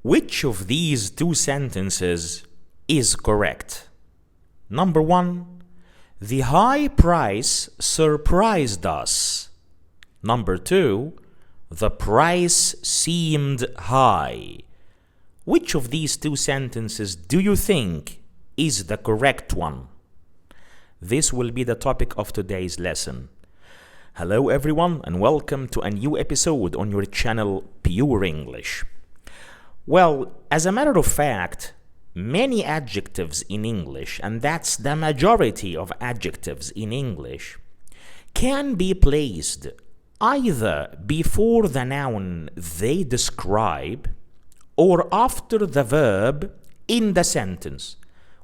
Which of these two sentences is correct? Number one, the high price surprised us. Number two, the price seemed high. Which of these two sentences do you think is the correct one? This will be the topic of today's lesson. Hello everyone and welcome to a new episode on your channel Pure English. Well, as a matter of fact, many adjectives in English, and that's the majority of adjectives in English, can be placed either before the noun they describe or after the verb in the sentence,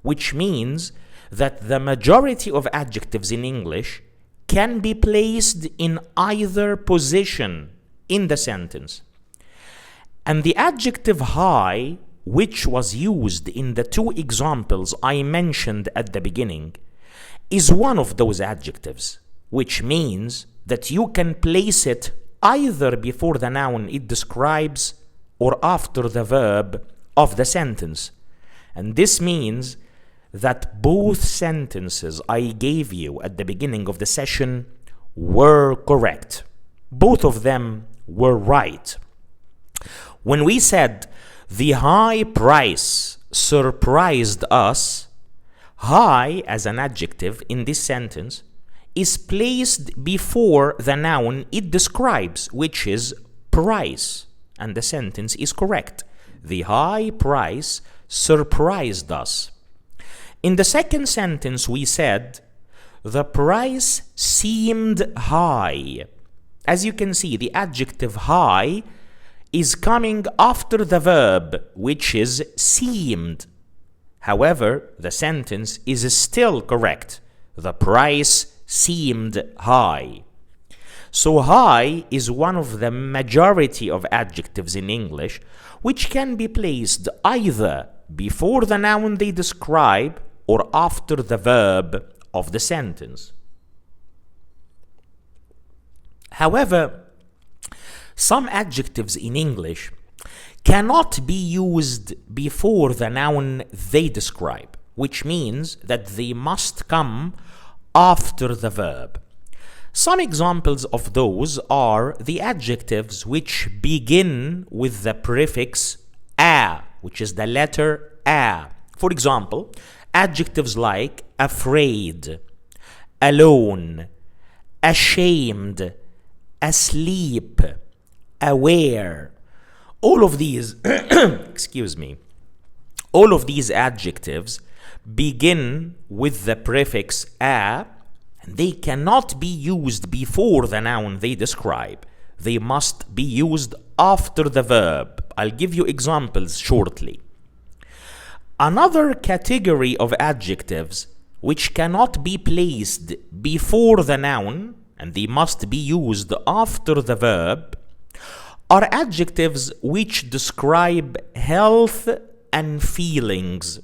which means that the majority of adjectives in English can be placed in either position in the sentence. And the adjective high, which was used in the two examples I mentioned at the beginning, is one of those adjectives, which means that you can place it either before the noun it describes or after the verb of the sentence. And this means that both sentences I gave you at the beginning of the session were correct. Both of them were right. When we said the high price surprised us, high as an adjective in this sentence is placed before the noun it describes, which is price, and the sentence is correct. The high price surprised us. In the second sentence we said the price seemed high. As you can see, the adjective high is coming after the verb, which is seemed. However, the sentence is still correct. The price seemed high. So high is one of the majority of adjectives in English which can be placed either before the noun they describe or after the verb of the sentence. However, some adjectives in English cannot be used before the noun they describe, which means that they must come after the verb. Some examples of those are the adjectives which begin with the prefix a, which is the letter a. For example, adjectives like afraid, alone, ashamed, asleep, aware. All of these all of these adjectives begin with the prefix a, and they cannot be used before the noun they describe. They must be used after the verb. I'll give you examples shortly. Another category of adjectives which cannot be placed before the noun and they must be used after the verb are adjectives which describe health and feelings.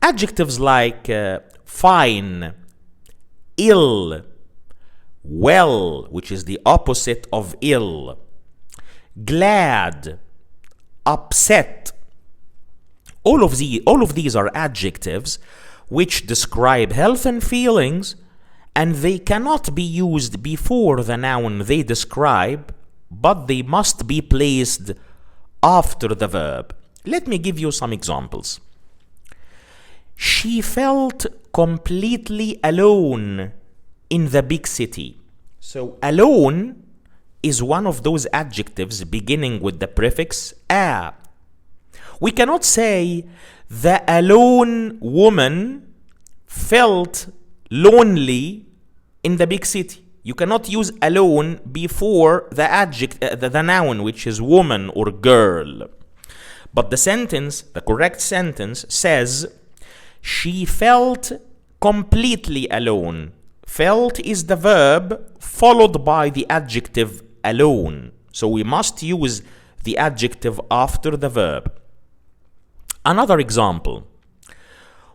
Adjectives like fine, ill, well, which is the opposite of ill, glad, upset. All of these are adjectives which describe health and feelings, and they cannot be used before the noun they describe, but they must be placed after the verb. Let me give you some examples. She felt completely alone in the big city. So alone is one of those adjectives beginning with the prefix a. We cannot say the alone woman felt lonely in the big city. You cannot use alone before the noun, which is woman or girl. But the correct sentence says she felt completely alone. Felt is the verb followed by the adjective alone. So we must use the adjective after the verb. Another example.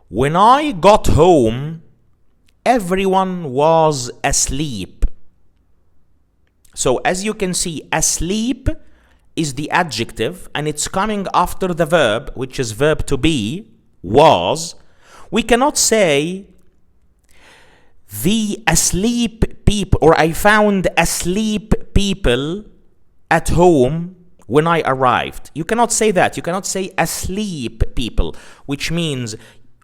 When I got home, everyone was asleep. So as you can see, asleep is the adjective and it's coming after the verb, which is verb to be, was, we cannot say the asleep people, or I found asleep people at home when I arrived. You cannot say that. You cannot say asleep people, which means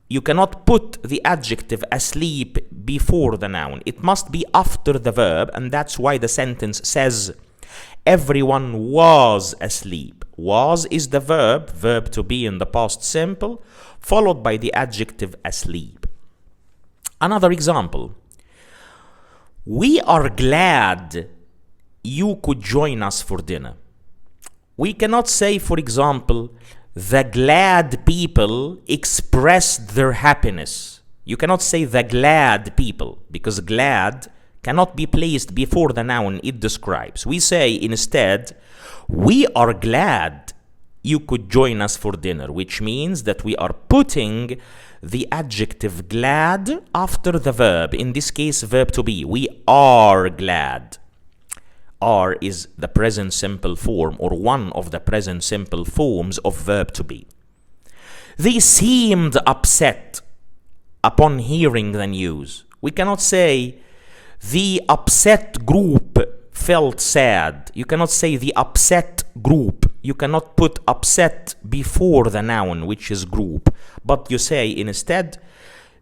you cannot put the adjective asleep before the noun. It must be after the verb, and that's why the sentence says everyone was asleep. Was is the verb to be in the past simple, followed by the adjective asleep. Another example. We are glad you could join us for dinner. We cannot say, for example, the glad people expressed their happiness. You cannot say the glad people, because glad cannot be placed before the noun it describes. We say instead, we are glad you could join us for dinner, which means that we are putting the adjective glad after the verb, in this case verb to be. We are glad. Are is the present simple form, or one of the present simple forms of verb to be. They seemed upset upon hearing the news. We cannot say the upset group felt sad. You cannot say the upset group. You cannot put upset before the noun, which is group. But you say instead,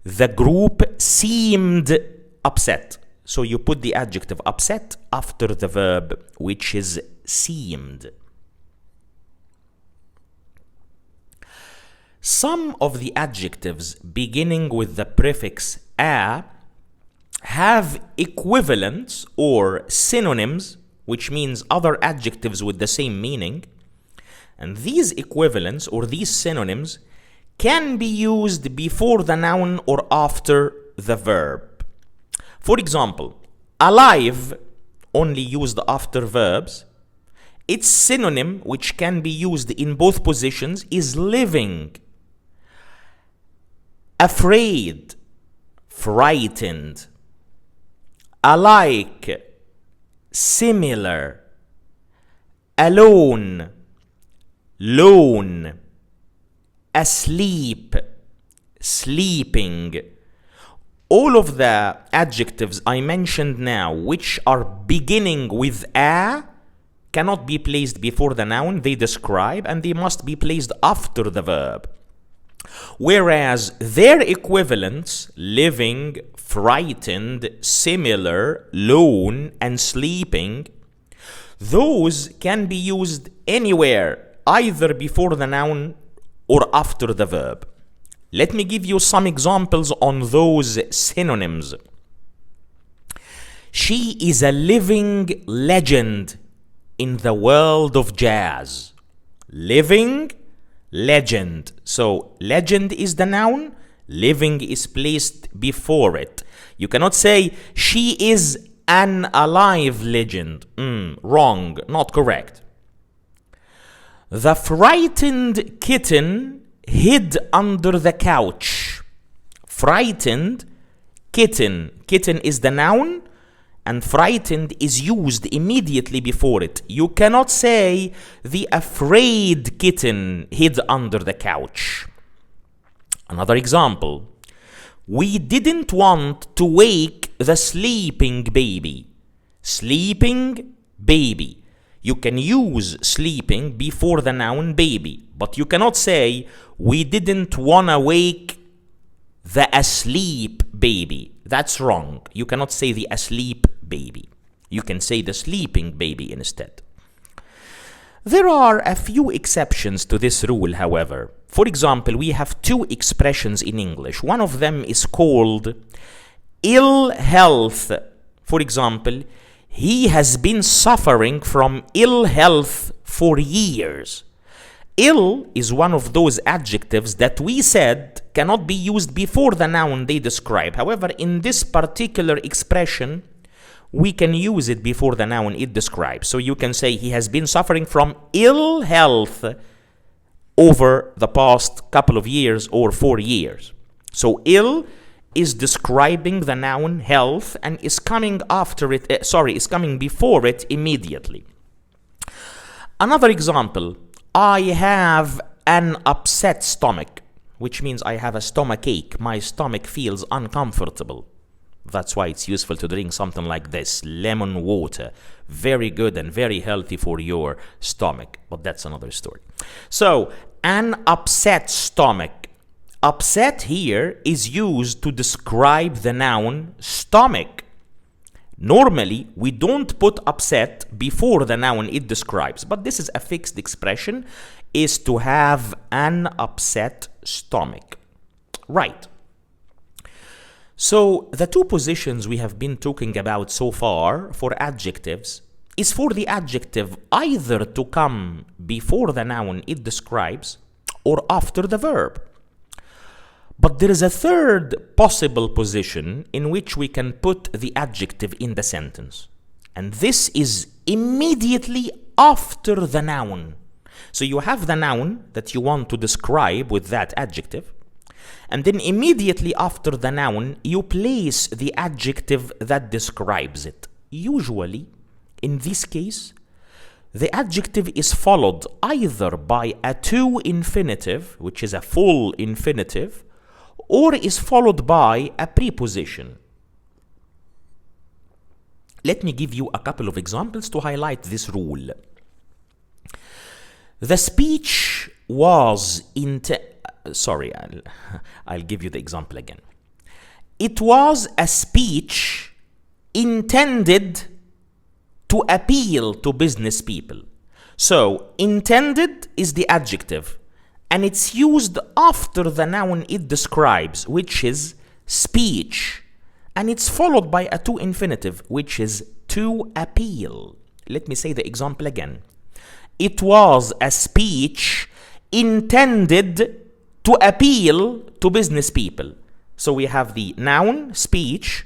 the group seemed upset. So you put the adjective upset after the verb, which is seemed. Some of the adjectives beginning with the prefix a have equivalents or synonyms, which means other adjectives with the same meaning. And these equivalents or these synonyms can be used before the noun or after the verb. For example, alive, only used after verbs. Its synonym, which can be used in both positions, is living. Afraid, frightened. Alike, similar. Alone, lone. Asleep, sleeping. All of the adjectives I mentioned now, which are beginning with a, cannot be placed before the noun they describe, and they must be placed after the verb. Whereas their equivalents, living, frightened, similar, lone, and sleeping, those can be used anywhere, either before the noun or after the verb. Let me give you some examples on those synonyms. She is a living legend in the world of jazz. Living, legend. So, legend is the noun, living is placed before it. You cannot say, she is an alive legend. Wrong, not correct. The frightened kitten hid under the couch. Frightened, kitten. Kitten is the noun, and frightened is used immediately before it. You cannot say the afraid kitten hid under the couch. Another example. We didn't want to wake the sleeping baby. Sleeping baby. You can use sleeping before the noun baby, but you cannot say we didn't want to wake the asleep baby. That's wrong. You cannot say the asleep baby. You can say the sleeping baby instead. There are a few exceptions to this rule, however. For example, we have two expressions in English. One of them is called ill health. For example, he has been suffering from ill health for years. Ill is one of those adjectives that we said cannot be used before the noun they describe. However, in this particular expression, we can use it before the noun it describes. So you can say he has been suffering from ill health over the past couple of years or 4 years. So ill is describing the noun health and is coming after it, is coming before it immediately. Another example, I have an upset stomach, which means I have a stomach ache. My stomach feels uncomfortable. That's why it's useful to drink something like this, lemon water. Very good and very healthy for your stomach, but that's another story. So, an upset stomach. Upset here is used to describe the noun stomach. Normally, we don't put upset before the noun it describes, but this is a fixed expression, is to have an upset stomach. Right. So, the two positions we have been talking about so far for adjectives is for the adjective either to come before the noun it describes or after the verb. But there is a third possible position in which we can put the adjective in the sentence. And this is immediately after the noun. So you have the noun that you want to describe with that adjective. And then immediately after the noun, you place the adjective that describes it. Usually, in this case, the adjective is followed either by a to infinitive, which is a full infinitive, or is followed by a preposition. Let me give you a couple of examples to highlight this rule. The speech was I'll give you the example again. It was a speech intended to appeal to business people. So, intended is the adjective, and it's used after the noun it describes, which is speech. And it's followed by a to infinitive, which is to appeal. Let me say the example again. It was a speech intended to appeal to business people. So we have the noun, speech,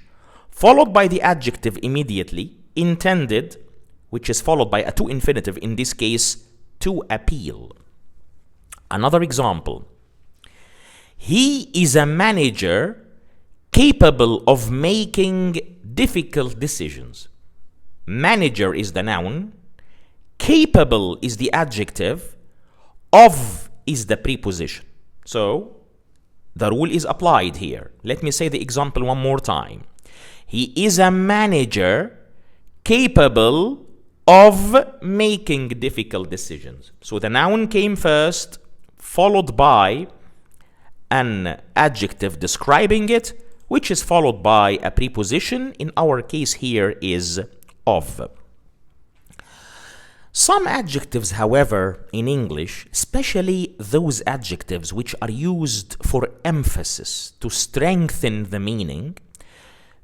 followed by the adjective immediately, intended, which is followed by a to infinitive, in this case, to appeal. Another example. He is a manager capable of making difficult decisions. Manager is the noun, capable is the adjective, of is the preposition. So, the rule is applied here. Let me say the example one more time. He is a manager capable of making difficult decisions. So the noun came first, followed by an adjective describing it, which is followed by a preposition. In our case here is of. Some adjectives, however, in English, especially those adjectives which are used for emphasis to strengthen the meaning,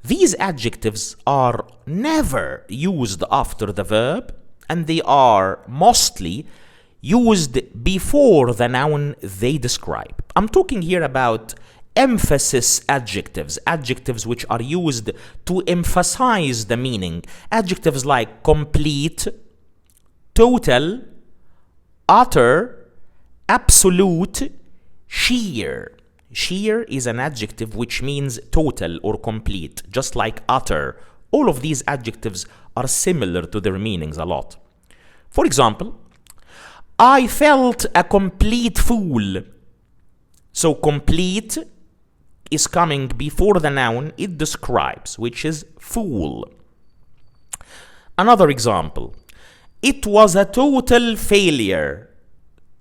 these adjectives are never used after the verb, and they are mostly used before the noun they describe. I'm talking here about emphasis adjectives, adjectives which are used to emphasize the meaning. Adjectives like complete, total, utter, absolute, sheer. Sheer is an adjective which means total or complete, just like utter. All of these adjectives are similar to their meanings a lot. For example, I felt a complete fool. So complete is coming before the noun it describes, which is fool. Another example. It was a total failure.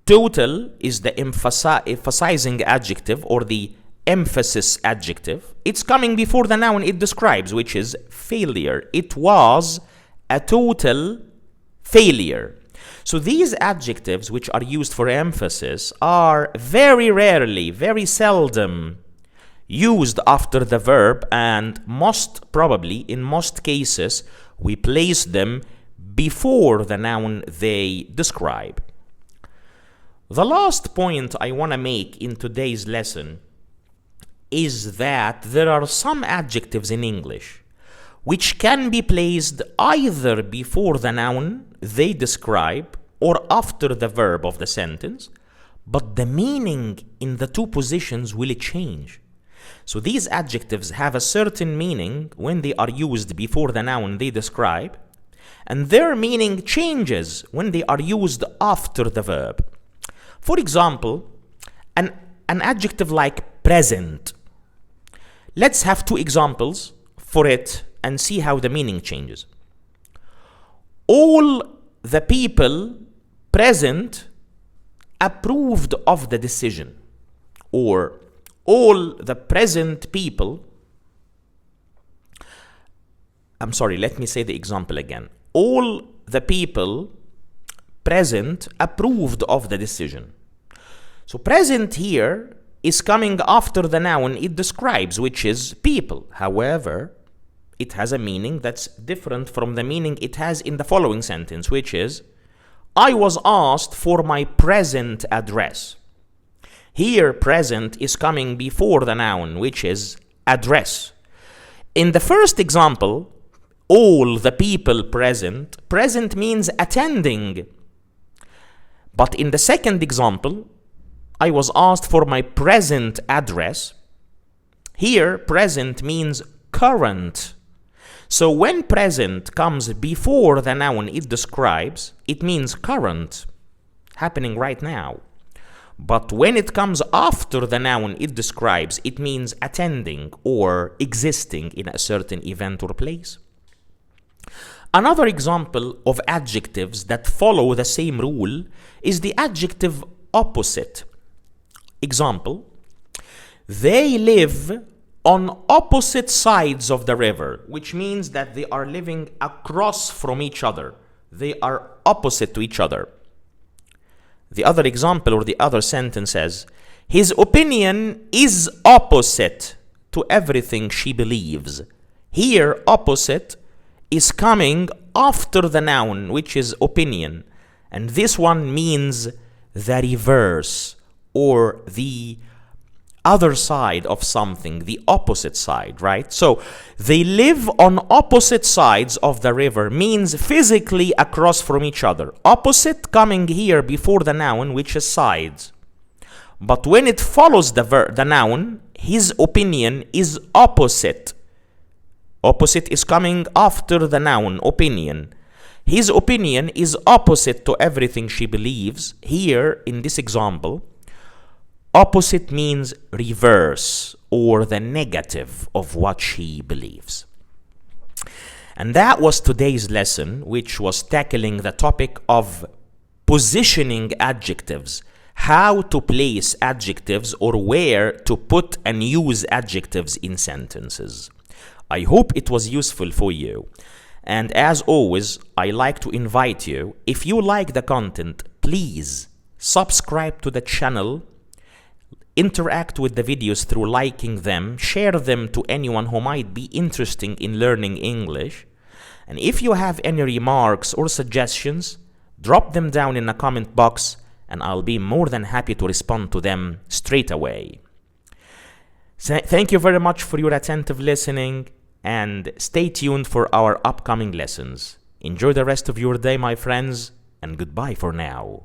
Total is the emphasizing adjective or the emphasis adjective. It's coming before the noun it describes, which is failure. It was a total failure. So these adjectives which are used for emphasis are very rarely, very seldom used after the verb, and most probably, in most cases, we place them before the noun they describe. The last point I want to make in today's lesson is that there are some adjectives in English which can be placed either before the noun they describe or after the verb of the sentence, but the meaning in the two positions will change. So these adjectives have a certain meaning when they are used before the noun they describe, and their meaning changes when they are used after the verb. For example, an adjective like present. Let's have two examples for it and see how the meaning changes. All the people present approved of the decision, or all the present people. I'm sorry, let me say the example again. All the people present approved of the decision. So present here is coming after the noun it describes, which is people. However, it has a meaning that's different from the meaning it has in the following sentence, which is, I was asked for my present address. Here, present is coming before the noun, which is address. In the first example, all the people present, present means attending. But in the second example, I was asked for my present address. Here, present means current. So when present comes before the noun it describes, it means current, happening right now. But when it comes after the noun it describes, it means attending or existing in a certain event or place. Another example of adjectives that follow the same rule is the adjective opposite. Example, they live on opposite sides of the river, which means that they are living across from each other. They are opposite to each other. The other example or the other sentence says, his opinion is opposite to everything she believes. Here, opposite is coming after the noun, which is opinion. And this one means the reverse, or the other side of something, the opposite side, right? So they live on opposite sides of the river means physically across from each other. Opposite coming here before the noun, which is sides. But when it follows the noun, his opinion is opposite. Opposite is coming after the noun, opinion. His opinion is opposite to everything she believes. Here, in this example, opposite means reverse or the negative of what she believes. And that was today's lesson, which was tackling the topic of positioning adjectives, how to place adjectives or where to put and use adjectives in sentences. I hope it was useful for you. And as always, I like to invite you, if you like the content, please subscribe to the channel, interact with the videos through liking them, share them to anyone who might be interested in learning English. And if you have any remarks or suggestions, drop them down in the comment box and I'll be more than happy to respond to them straight away. Thank you very much for your attentive listening and stay tuned for our upcoming lessons. Enjoy the rest of your day, my friends, and goodbye for now.